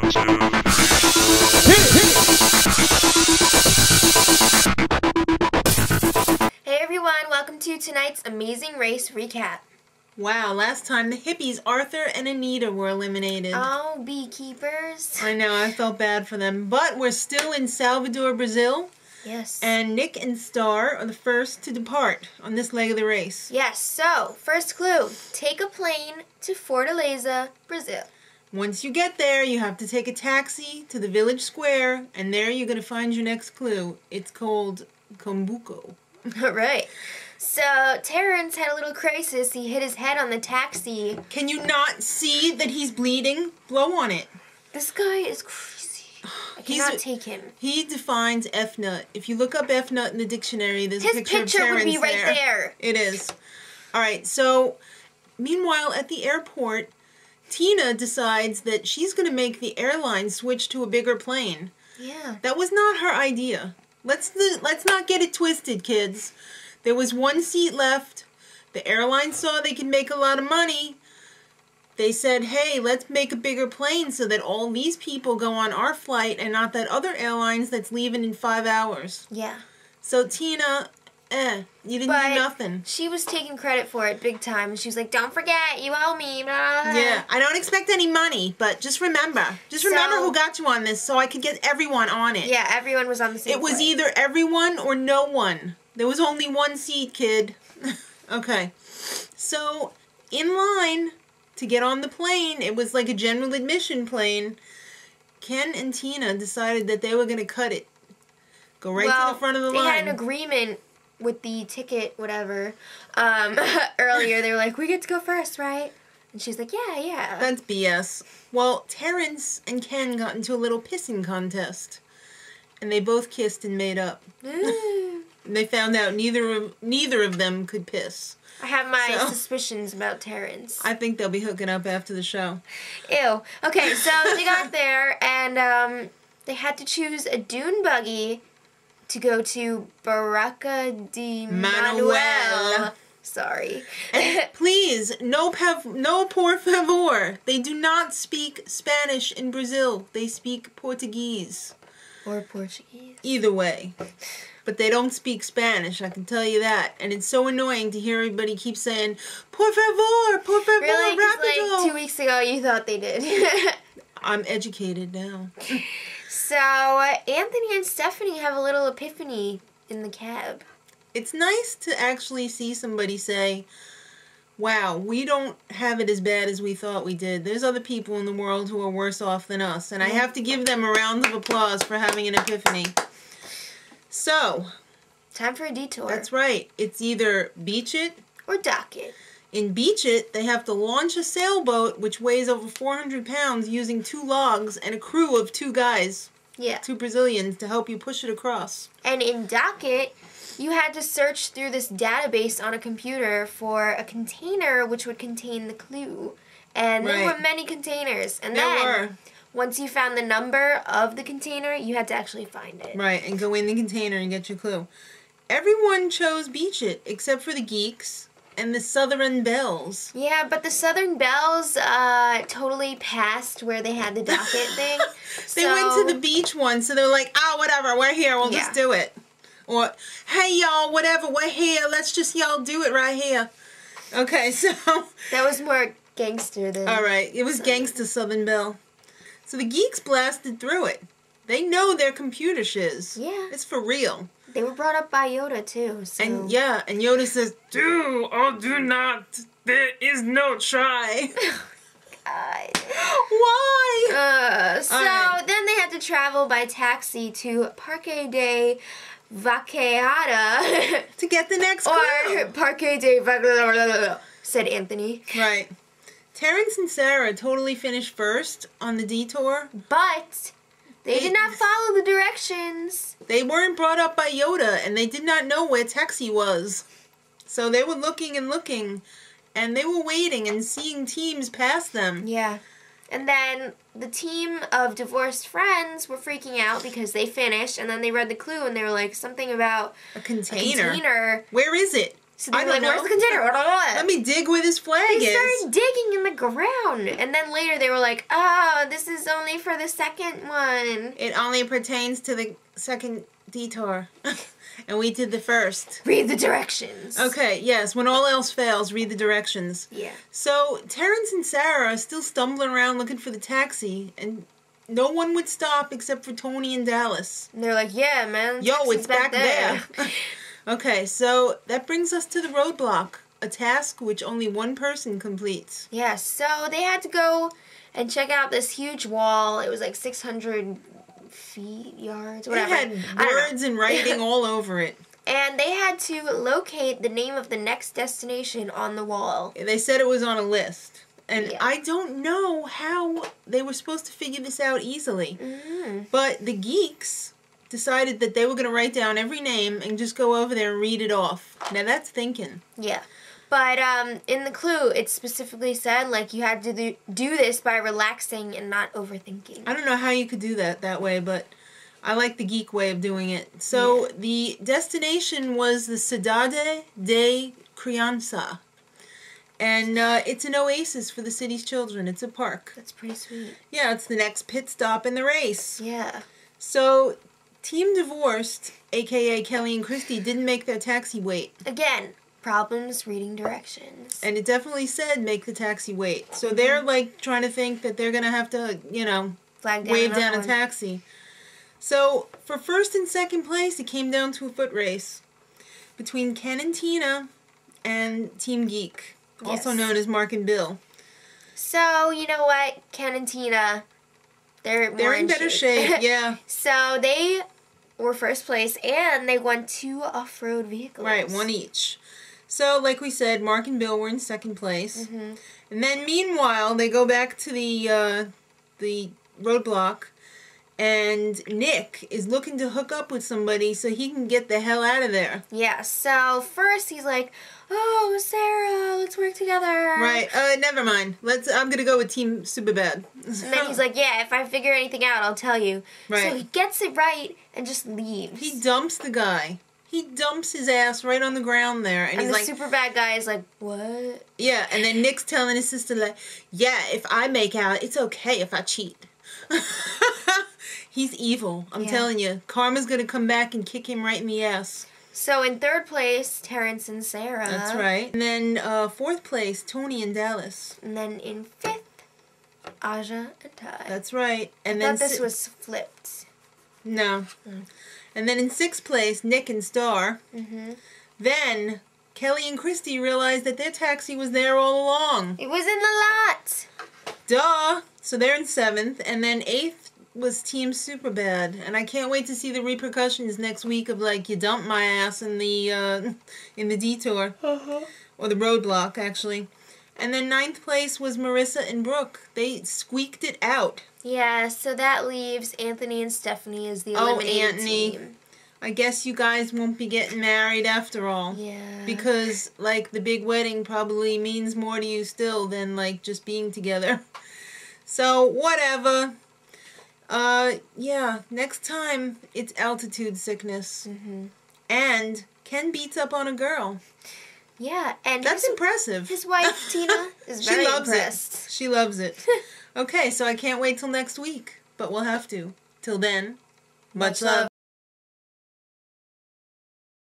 Hey everyone, welcome to tonight's amazing race recap. Wow, last time the Hippies, Arthur and Anita were eliminated. Oh, beekeepers. I know, I felt bad for them. But we're still in Salvidor, Brazil. Yes. And Nick and Starr are the first to depart on this leg of the race. Yes, so, first clue. Take a plane to Forteleza, Brazil. Once you get there, you have to take a taxi to the village square, and there you're going to find your next clue. It's called Cumbuco. Alright. So, Terrence had a little crisis. He hit his head on the taxi. Can you not see that he's bleeding? Blow on it. This guy is crazy. I cannot take him. He defines F-nut. If you look up F-nut in the dictionary, there's a picture of Terrence would be right there. It is. Alright, so, meanwhile, at the airport, Tina decides that she's going to make the airline switch to a bigger plane. Yeah. That was not her idea. Let's not get it twisted, kids. There was one seat left. The airline saw they could make a lot of money. They said, hey, let's make a bigger plane so that all these people go on our flight and not that other airlines that's leaving in 5 hours. Yeah. So, Tina, you didn't do nothing. She was taking credit for it big time. She was like, don't forget, you owe me. Blah. Yeah, I don't expect any money, but just remember. Just remember who got you on this so I could get everyone on it. Yeah, everyone was on the same It was flight. either everyone or no one. There was only one seat, kid. Okay. So, in line to get on the plane, it was like a general admission plane. Ken and Tina decided that they were going to cut it. Go right to the front of the line. They had an agreement with the ticket, whatever. Earlier, they were like, we get to go first, right? And she's like, yeah. That's BS. Well, Terrence and Ken got into a little pissing contest. And they both kissed and made up. And they found out neither of them could piss. I have my suspicions about Terrence. I think they'll be hooking up after the show. Ew. Okay, so they got there, and they had to choose a dune buggy to go to Barraca D Manoel. Sorry. And please, no por favor. They do not speak Spanish in Brazil. They speak Portuguese. Or Portuguese. Either way. But they don't speak Spanish, I can tell you that. And it's so annoying to hear everybody keep saying, por favor, really? rapido. Like 2 weeks ago you thought they did. I'm educated now. So, Anthony and Stephanie have a little epiphany in the cab. It's nice to actually see somebody say, wow, we don't have it as bad as we thought we did. There's other people in the world who are worse off than us. And I have to give them a round of applause for having an epiphany. So, time for a detour. That's right. It's either beach it or dock it. In beach it, they have to launch a sailboat which weighs over 400 pounds using 2 logs and a crew of 2 guys. Yeah. 2 Brazilians to help you push it across. And in dock it, you had to search through this database on a computer for a container which would contain the clue. And there were many containers. And once you found the number of the container, you had to actually find it. Right, and go in the container and get your clue. Everyone chose beach it, except for the geeks and the Southern Belles. Yeah, but the Southern Belles totally passed where they had the docket thing. They went to the beach one, so they're like, whatever, we're here, we'll just do it. Or, hey, y'all, whatever, we're here, let's just y'all do it right here. Okay, so... That was more gangster than... All right, it was gangster Southern Belle. So the geeks blasted through it. They know their computer shiz. Yeah. It's for real. They were brought up by Yoda, too. So. And Yoda says, do not. There is no try. God. Why? Then they had to travel by taxi to Parque De Vaquejada. To get the next clue. Or Parque De Vaquejada, said Anthony. Right. Terrence and Sarah totally finished first on the detour. But they did not follow the directions. They weren't brought up by Yoda, and they did not know where taxi was. So they were looking and looking, and they were waiting and seeing teams pass them. Yeah. And then the team of divorced friends were freaking out because they finished, and then they read the clue, and they were like, something about a container. A container. Where is it? So they're like, where's the container? Let me dig where this flag is. They started digging in the ground. And then later they were like, oh, this is only for the second one. It only pertains to the second detour. And we did the first. Read the directions. Okay, yes. When all else fails, read the directions. Yeah. So Terrence and Sarah are still stumbling around looking for the taxi. And no one would stop except for Tony and Dallas. And they're like, yeah, man. Yo, it's back there. Okay, so that brings us to the roadblock, a task which only one person completes. Yeah, so they had to go and check out this huge wall. It was like 600 feet, yards, whatever. It had words and writing all over it. And they had to locate the name of the next destination on the wall. They said it was on a list. And I don't know how they were supposed to figure this out easily. Mm-hmm. But the geeks decided that they were going to write down every name and just go over there and read it off. Now that's thinking. Yeah. But in the clue, it specifically said, like, you had to do this by relaxing and not overthinking. I don't know how you could do that way, but I like the geek way of doing it. So the destination was the Cidade de Crianca. And it's an oasis for the city's children. It's a park. That's pretty sweet. Yeah, it's the next pit stop in the race. Yeah. So Team Divorced, a.k.a. Kelly and Kristy, didn't make their taxi wait. Again, problems reading directions. And it definitely said make the taxi wait. So they're, like, trying to think that they're going to have to, you know, wave down a taxi. So for first and second place, it came down to a foot race between Ken and Tina and Team Geek, also known as Mark and Bill. So, you know what? Ken and Tina, they're in better shape, yeah. So they were first place, and they won 2 off-road vehicles. Right, 1 each. So, like we said, Mark and Bill were in second place. Mm-hmm. And then, meanwhile, they go back to the roadblock, and Nick is looking to hook up with somebody so he can get the hell out of there. Yeah, so first he's like, oh, Sarah, let's work together. Right, never mind. I'm gonna go with Team Superbad. And then he's like, yeah, if I figure anything out, I'll tell you. Right. So he gets it right and just leaves. He dumps the guy. He dumps his ass right on the ground there. And he's the like, Superbad guy is like, what? Yeah, and then Nick's telling his sister, like, yeah, if I make out, it's okay if I cheat. He's evil. I'm telling you. Karma's gonna come back and kick him right in the ass. So in third place, Terrence and Sarah. That's right. And then fourth place, Tony and Dallas. And then in fifth, Aja and Ty. That's right. And I thought this was flipped. No. Mm. And then in sixth place, Nick and Starr. Mm-hmm. Then Kelly and Kristy realized that their taxi was there all along. It was in the lot. Duh. So they're in seventh. And then eighth was Team Superbad. And I can't wait to see the repercussions next week of, like, you dumped my ass in the detour. Uh-huh. Or the roadblock, actually. And then ninth place was Marissa and Brooke. They squeaked it out. Yeah, so that leaves Anthony and Stephanie as the eliminated team. I guess you guys won't be getting married after all. Yeah. Because, like, the big wedding probably means more to you still than, like, just being together. So, whatever. Yeah, next time, it's altitude sickness. Mm-hmm. And Ken beats up on a girl. Yeah, and that's impressive. His wife, Tina, is very impressed. She loves it. Okay, so I can't wait till next week. But we'll have to. Till then, much love.